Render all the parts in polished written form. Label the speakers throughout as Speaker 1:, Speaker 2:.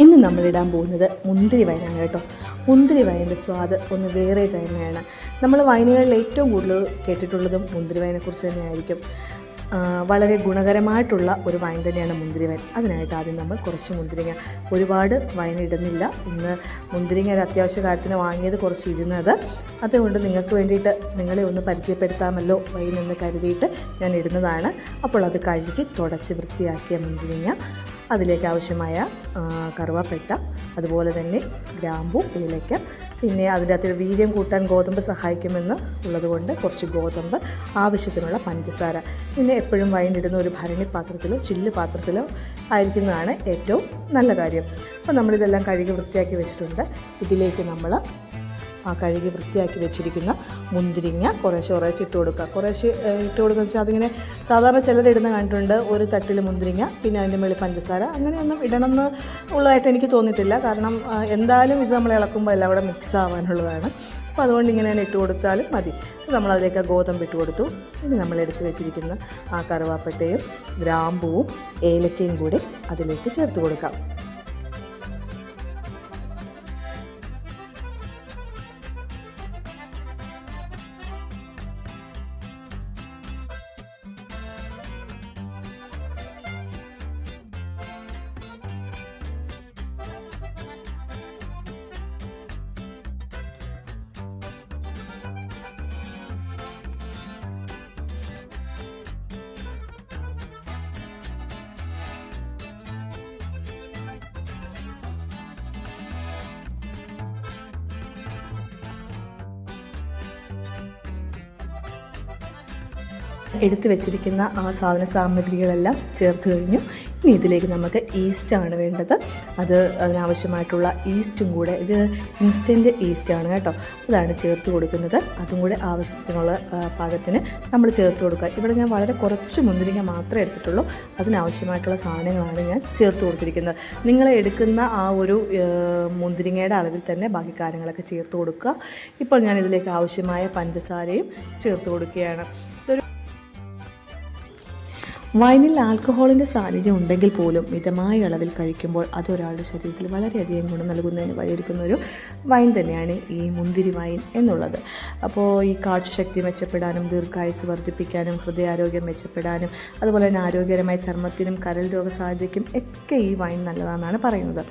Speaker 1: ഇന്ന് നമ്മളിടാൻ പോകുന്നത് മുന്തിരി വൈനാണ് കേട്ടോ. മുന്തിരി വൈനിൻ്റെ സ്വാദ് ഒന്ന് വേറെ തന്നെയാണ്. നമ്മൾ വൈനുകളിൽ ഏറ്റവും കൂടുതൽ കേട്ടിട്ടുള്ളതും മുന്തിരി വൈനെക്കുറിച്ച് തന്നെയായിരിക്കും. വളരെ ഗുണകരമായിട്ടുള്ള ഒരു വൈൻ തന്നെയാണ് മുന്തിരി വൈൻ. അതിനായിട്ട് ആദ്യം നമ്മൾ കുറച്ച് മുന്തിരിങ്ങ, ഒരുപാട് വൈൻ ഇടുന്നില്ല. ഇന്ന് മുന്തിരിങ്ങ ഒരു അത്യാവശ്യ കാര്യത്തിന് വാങ്ങിയത് കുറച്ച് ഇരുന്നത്, അതുകൊണ്ട് നിങ്ങൾക്ക് വേണ്ടിയിട്ട് നിങ്ങളെ ഒന്ന് പരിചയപ്പെടുത്താമല്ലോ വൈൻ എന്ന് കരുതിയിട്ട് ഞാൻ ഇടുന്നതാണ്. അപ്പോൾ അത് കഴുകി തുടച്ച് വൃത്തിയാക്കിയ മുന്തിരിങ്ങ, അതിലേക്ക് ആവശ്യമായ കറുവാപ്പട്ട, അതുപോലെ തന്നെ ഗ്രാമ്പൂ, ഏലയ്ക്ക, പിന്നെ അതിൻ്റെ അകത്ത് വീര്യം കൂട്ടാൻ ഗോതമ്പ് സഹായിക്കുമെന്ന് ഉള്ളതുകൊണ്ട് കുറച്ച് ഗോതമ്പ്, ആവശ്യത്തിനുള്ള പഞ്ചസാര. പിന്നെ എപ്പോഴും വൈൻ ഇടുന്ന ഒരു ഭരണി പാത്രത്തിലോ ചില്ല് പാത്രത്തിലോ ആയിരിക്കുന്നതാണ് ഏറ്റവും നല്ല കാര്യം. അപ്പോൾ നമ്മളിതെല്ലാം കഴുകി വൃത്തിയാക്കി വെച്ചിട്ടുണ്ട്. ഇതിലേക്ക് നമ്മൾ കഴുകി വൃത്തിയാക്കി വെച്ചിരിക്കുന്ന മുന്തിരിങ്ങ കുറേശ്ശെ ഇട്ട് കൊടുക്കുക. കുറേശ്ശെ ഇട്ട് കൊടുക്കുക വെച്ചാൽ അതിങ്ങനെ സാധാരണ ചിലരിടുന്ന കണ്ടിട്ടുണ്ട്, ഒരു തട്ടിൽ മുന്തിരിങ്ങ പിന്നെ അതിൻ്റെ മേളിൽ പഞ്ചസാര. അങ്ങനെയൊന്നും ഇടണമെന്ന് ഉള്ളതായിട്ട് എനിക്ക് തോന്നിയിട്ടില്ല. കാരണം എന്തായാലും ഇത് നമ്മൾ ഇളക്കുമ്പോൾ എല്ലാം കൂടെ മിക്സ് ആവാനുള്ളതാണ്. അപ്പോൾ അതുകൊണ്ട് ഇങ്ങനെ തന്നെ ഇട്ട് കൊടുത്താലും മതി. നമ്മളതിലേക്ക് ഗോതമ്പ് ഇട്ട് കൊടുത്തു. ഇനി നമ്മൾ എടുത്ത് വെച്ചിരിക്കുന്ന ആ കറുവാപ്പട്ടയും ഗ്രാമ്പൂവും ഏലക്കയും കൂടി അതിലേക്ക് ചേർത്ത് കൊടുക്കാം. എടുത്തു വെച്ചിരിക്കുന്ന ആ സാധന സാമഗ്രികളെല്ലാം ചേർത്ത് കഴിഞ്ഞു. ഇനി ഇതിലേക്ക് നമുക്ക് ഈസ്റ്റാണ് വേണ്ടത്. അതിനാവശ്യമായിട്ടുള്ള ഈസ്റ്റും കൂടെ, ഇത് ഇൻസ്റ്റൻറ്റ് ഈസ്റ്റാണ് കേട്ടോ, അതാണ് ചേർത്ത് കൊടുക്കുന്നത്. അതും കൂടെ ആവശ്യത്തിനുള്ള പാകത്തിന് നമ്മൾ ചേർത്ത് കൊടുക്കുക. ഇവിടെ ഞാൻ വളരെ കുറച്ച് മുന്തിരിങ്ങ മാത്രമേ എടുത്തിട്ടുള്ളൂ. അതിനാവശ്യമായിട്ടുള്ള സാധനങ്ങളാണ് ഞാൻ ചേർത്ത് കൊടുത്തിരിക്കുന്നത്. നിങ്ങൾ എടുക്കുന്ന ആ ഒരു മുന്തിരിങ്ങയുടെ അളവിൽ തന്നെ ബാക്കി കാര്യങ്ങളൊക്കെ ചേർത്ത് കൊടുക്കുക. ഇപ്പോൾ ഞാൻ ഇതിലേക്ക് ആവശ്യമായ പഞ്ചസാരയും ചേർത്ത് കൊടുക്കുകയാണ്. വൈനിൽ ആൽക്കഹോളിൻ്റെ സാന്നിധ്യം ഉണ്ടെങ്കിൽ പോലും മിതമായ അളവിൽ കഴിക്കുമ്പോൾ അതൊരാളുടെ ശരീരത്തിൽ വളരെയധികം ഗുണം നൽകുന്നതിന് വഴിയൊരുക്കുന്ന ഒരു വൈൻ തന്നെയാണ് ഈ മുന്തിരി വൈൻ എന്നുള്ളത്. അപ്പോൾ ഈ കാഴ്ചശക്തി മെച്ചപ്പെടാനും ദീർഘായുസ് വർദ്ധിപ്പിക്കാനും ഹൃദയാരോഗ്യം മെച്ചപ്പെടാനും അതുപോലെ തന്നെ ആരോഗ്യകരമായ ചർമ്മത്തിനും കരൾ രോഗസാധ്യതയ്ക്കും ഒക്കെ ഈ വൈൻ നല്ലതാണെന്നാണ് പറയുന്നത്.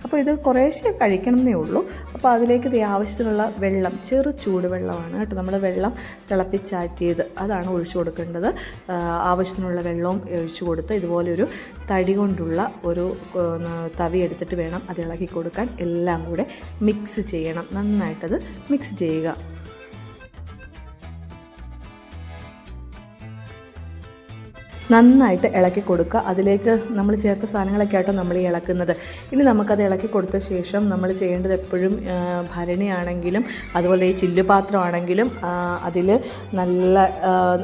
Speaker 1: അപ്പോൾ ഇത് കുറേശ്ശെ കഴിക്കണമെന്നേ ഉള്ളൂ. അപ്പോൾ അതിലേക്ക് ആവശ്യത്തിനുള്ള വെള്ളം, ചെറു ചൂട് വെള്ളമാണ് കേട്ടോ, നമ്മൾ വെള്ളം തിളപ്പിച്ചാറ്റിയത് അതാണ് ഒഴിച്ചു കൊടുക്കേണ്ടത്. ആവശ്യത്തിനുള്ള വെള്ളവും ഒഴിച്ചു കൊടുത്ത് ഇതുപോലെ ഒരു തടി കൊണ്ടുള്ള ഒരു തവി എടുത്തിട്ട് വേണം അത് ഇളക്കി കൊടുക്കാൻ. എല്ലാം കൂടെ മിക്സ് ചെയ്യണം, നന്നായിട്ടത് മിക്സ് ചെയ്യുക. നന്നായിട്ട് ഇളക്കി കൊടുക്കുക. അതിലേക്ക് നമ്മൾ ചേർത്ത സാധനങ്ങളൊക്കെ ആയിട്ടോ നമ്മൾ ഈ ഇളക്കുന്നത്. ഇനി നമുക്കത് ഇളക്കി കൊടുത്ത ശേഷം നമ്മൾ ചെയ്യേണ്ടത് എപ്പോഴും ഭരണിയാണെങ്കിലും അതുപോലെ ഈ ചില്ലുപാത്രമാണെങ്കിലും അതിൽ നല്ല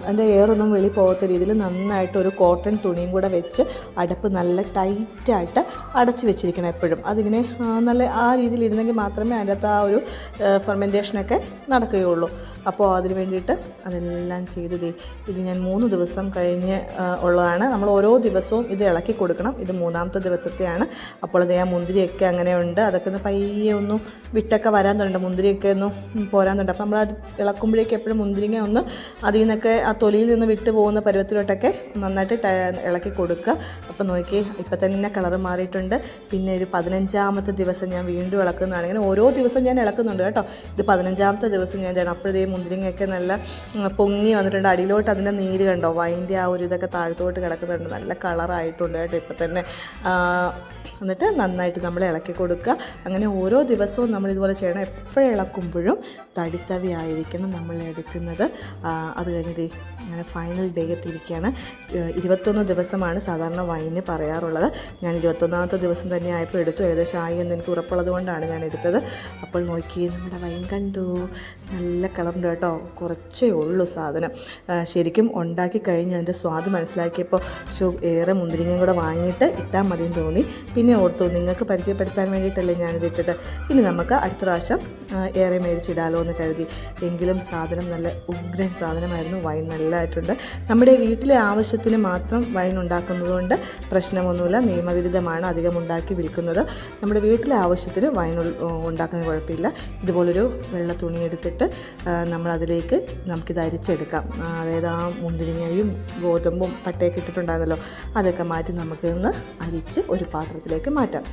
Speaker 1: അതിൻ്റെ എയറൊന്നും വെളി പോകാത്ത രീതിയിൽ നന്നായിട്ട് ഒരു കോട്ടൺ തുണിയും കൂടെ വെച്ച് അടപ്പ് നല്ല ടൈറ്റായിട്ട് അടച്ച് വെച്ചിരിക്കണം എപ്പോഴും. അതിങ്ങനെ നല്ല ആ രീതിയിൽ ഇരുന്നെങ്കിൽ മാത്രമേ അതിൻ്റെ അകത്ത് ആ ഒരു ഫെർമെൻറ്റേഷനൊക്കെ നടക്കുകയുള്ളൂ. അപ്പോൾ അതിന് വേണ്ടിയിട്ട് അതെല്ലാം ചെയ്തത് ഇത് ഞാൻ 3 ദിവസം കഴിഞ്ഞ് ഉള്ളതാണ്. നമ്മൾ ഓരോ ദിവസവും ഇത് ഇളക്കി കൊടുക്കണം. ഇത് 3ാമത്തെ ദിവസത്തെയാണ്. അപ്പോൾ അതേ ആ മുന്തിരിയൊക്കെ അങ്ങനെ ഉണ്ട്, അതൊക്കെ ഒന്ന് പയ്യെ ഒന്ന് വിട്ടൊക്കെ വരാൻ തുടങ്ങുന്നുണ്ട്, മുന്തിരിയൊക്കെ ഒന്ന് പോരാൻ തുടങ്ങും. അപ്പോൾ നമ്മൾ അത് ഇളക്കുമ്പോഴേക്കും എപ്പോഴും മുന്തിരിങ്ങ ഒന്ന് അതിൽ നിന്നൊക്കെ ആ തൊലിയിൽ നിന്ന് വിട്ടു പോകുന്ന പരുവത്തിലോട്ടൊക്കെ നന്നായിട്ട് ഇളക്കി കൊടുക്കുക. അപ്പോൾ നോക്കി ഇപ്പം തന്നെ കളർ മാറിയിട്ടുണ്ട്. പിന്നെ ഒരു 15ാമത്തെ ദിവസം ഞാൻ വീണ്ടും ഇളക്കുന്നതാണ്. ഇങ്ങനെ ഓരോ ദിവസം ഞാൻ ഇളക്കുന്നുണ്ട് കേട്ടോ. ഇത് 15ാമത്തെ ദിവസം ഞാൻ ചെയ്യണം. അപ്പോഴേ മുന്തിരിങ്ങയൊക്കെ നല്ല പൊങ്ങി വന്നിട്ടുണ്ട്. അടിയിലോട്ട് അതിൻ്റെ നീര് കണ്ടോ, വൈൻ്റെ ആ ഒരു ഇതൊക്കെ താഴത്തോട്ട് കിടക്കുന്നുണ്ട്. നല്ല കളറായിട്ടുണ്ട് കേട്ടോ ഇപ്പം തന്നെ. എന്നിട്ട് നന്നായിട്ട് നമ്മൾ ഇളക്കി കൊടുക്കുക. അങ്ങനെ ഓരോ ദിവസവും നമ്മളിതുപോലെ ചെയ്യണം. എപ്പോഴും ഇളക്കുമ്പോഴും തടിത്തവി ആയിരിക്കണം നമ്മൾ എടുക്കുന്നത്. അത് കഴിഞ്ഞിട്ട് അങ്ങനെ ഫൈനൽ ഡേ എത്തിയിരിക്കുകയാണ്. 21 ദിവസമാണ് സാധാരണ വൈന് പറയാറുള്ളത്. ഞാൻ 21ാമത്തെ ദിവസം തന്നെ ആയപ്പോൾ എടുത്തു. ഏകദേശം ആയി എന്ന് എനിക്ക് ഉറപ്പുള്ളത് കൊണ്ടാണ് ഞാൻ എടുത്തത്. അപ്പോൾ നോക്കി നമ്മുടെ വൈൻ കണ്ടു, നല്ല കളറുണ്ട് കേട്ടോ. കുറച്ചേ ഉള്ളൂ സാധനം. ശരിക്കും ഉണ്ടാക്കി കഴിഞ്ഞ് അതിൻ്റെ സ്വാദ് മനസ്സിലാക്കിയപ്പോൾ ഏറെ മുന്തിരിങ്ങയും കൂടെ വാങ്ങിയിട്ട് ഇട്ടാൽ മതിയെന്ന് തോന്നി. പിന്നെ പിന്നെ ഓർത്തു നിങ്ങൾക്ക് പരിചയപ്പെടുത്താൻ വേണ്ടിയിട്ടല്ലേ ഞാനിതിട്ടിട്ട്. ഇനി നമുക്ക് അടുത്ത പ്രാവശ്യം ഏറെ മേടിച്ചിടാലോ എന്ന് കരുതി. എങ്കിലും സാധനം നല്ല ഉഗ്രൻ സാധനമായിരുന്നു. വൈൻ നല്ലതായിട്ടുണ്ട്. നമ്മുടെ വീട്ടിലെ ആവശ്യത്തിന് മാത്രം വൈൻ ഉണ്ടാക്കുന്നതുകൊണ്ട് പ്രശ്നമൊന്നുമില്ല. നിയമവിരുദ്ധമാണ് അധികം ഉണ്ടാക്കി വിൽക്കുന്നത്. നമ്മുടെ വീട്ടിലെ ആവശ്യത്തിന് വൈൻ ഉണ്ടാക്കുന്ന കുഴപ്പമില്ല. ഇതുപോലൊരു വെള്ള തുണി എടുത്തിട്ട് നമ്മളതിലേക്ക് നമുക്കിത് അരിച്ചെടുക്കാം. അതായത് ആ മുന്തിരിങ്ങയും ഗോതമ്പും പട്ടയൊക്കെ ഇട്ടിട്ടുണ്ടായിരുന്നല്ലോ, അതൊക്കെ മാറ്റി നമുക്കൊന്ന് അരിച്ച് ഒരു പാത്രത്തിലേക്ക് മാറ്റാം.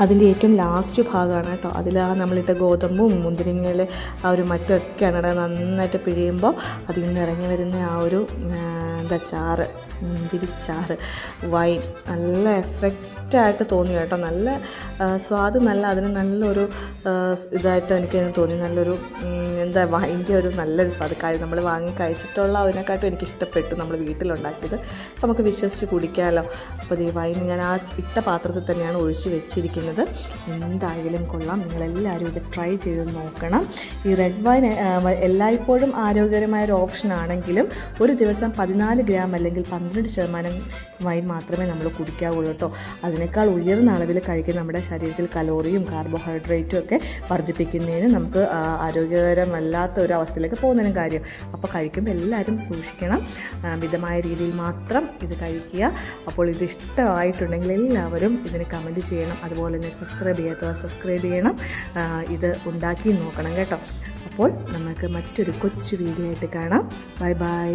Speaker 1: അതിൻ്റെ ഏറ്റവും ലാസ്റ്റ് ഭാഗമാണ് കേട്ടോ. അതിൽ ആ നമ്മളിട്ട ഗോതമ്പും മുന്തിരിങ്ങയിലെ ആ ഒരു മറ്റുമൊക്കെയാണ് ഇവിടെ നന്നായിട്ട് പിഴിയുമ്പോൾ അതിൽ നിന്ന് ഇറങ്ങി വരുന്ന ആ ഒരു ചാറ്, മുന്തിരിച്ചാറ്, വൈൻ നല്ല എഫക്റ്റായിട്ട് തോന്നി കേട്ടോ. നല്ല സ്വാദ്, നല്ല അതിന് നല്ലൊരു ഇതായിട്ട് എനിക്ക് തോന്നി. നല്ലൊരു വൈൻ്റെ ഒരു നല്ലൊരു സ്വാദ്. നമ്മൾ വാങ്ങി കഴിച്ചിട്ടുള്ള അതിനെക്കാട്ടും എനിക്ക് ഇഷ്ടപ്പെട്ടു. നമ്മൾ വീട്ടിലുണ്ടാക്കിയത് നമുക്ക് വിശ്വസിച്ച് കുടിക്കാമല്ലോ. അപ്പോൾ ഈ വൈൻ ഞാൻ ആ ഇട്ട പാത്രത്തിൽ തന്നെയാണ് ഒഴിച്ച് വെച്ചിരിക്കുന്നത്. എന്തായാലും കൊള്ളാം. നിങ്ങളെല്ലാവരും ഇത് ട്രൈ ചെയ്ത് നോക്കണം. ഈ റെഡ് വൈൻ എല്ലായ്പ്പോഴും ആരോഗ്യകരമായ ഒരു ഓപ്ഷൻ ആണെങ്കിലും ഒരു ദിവസം 14 ഗ്രാം അല്ലെങ്കിൽ 12% വൈൻ മാത്രമേ നമ്മൾ കുടിക്കാവുള്ളൂ കേട്ടോ. അതിനേക്കാൾ ഉയർന്ന അളവിൽ കഴിക്കുന്ന നമ്മുടെ ശരീരത്തിൽ കലോറിയും കാർബോഹൈഡ്രേറ്റും ഒക്കെ വർദ്ധിപ്പിക്കുന്നതിന് നമുക്ക് ആരോഗ്യകരമല്ലാത്ത ഒരു അവസ്ഥയിലേക്ക് പോകുന്നതിനും കാര്യം. അപ്പോൾ കഴിക്കുമ്പോൾ എല്ലാവരും സൂക്ഷിക്കണം. മിതമായ രീതിയിൽ മാത്രം ഇത് കഴിക്കുക. അപ്പോൾ ഇത് ഇഷ്ടമായിട്ടുണ്ടെങ്കിൽ എല്ലാവരും ഇതിന് കമൻറ്റ് ചെയ്യണം. അതുപോലെ തന്നെ സബ്സ്ക്രൈബ് ചെയ്യാത്തവർ സബ്സ്ക്രൈബ് ചെയ്യണം. ഇത് ഉണ്ടാക്കി നോക്കണം കേട്ടോ. അപ്പോൾ നമുക്ക് മറ്റൊരു കൊച്ചു വീഡിയോ ആയിട്ട് കാണാം. Bye bye.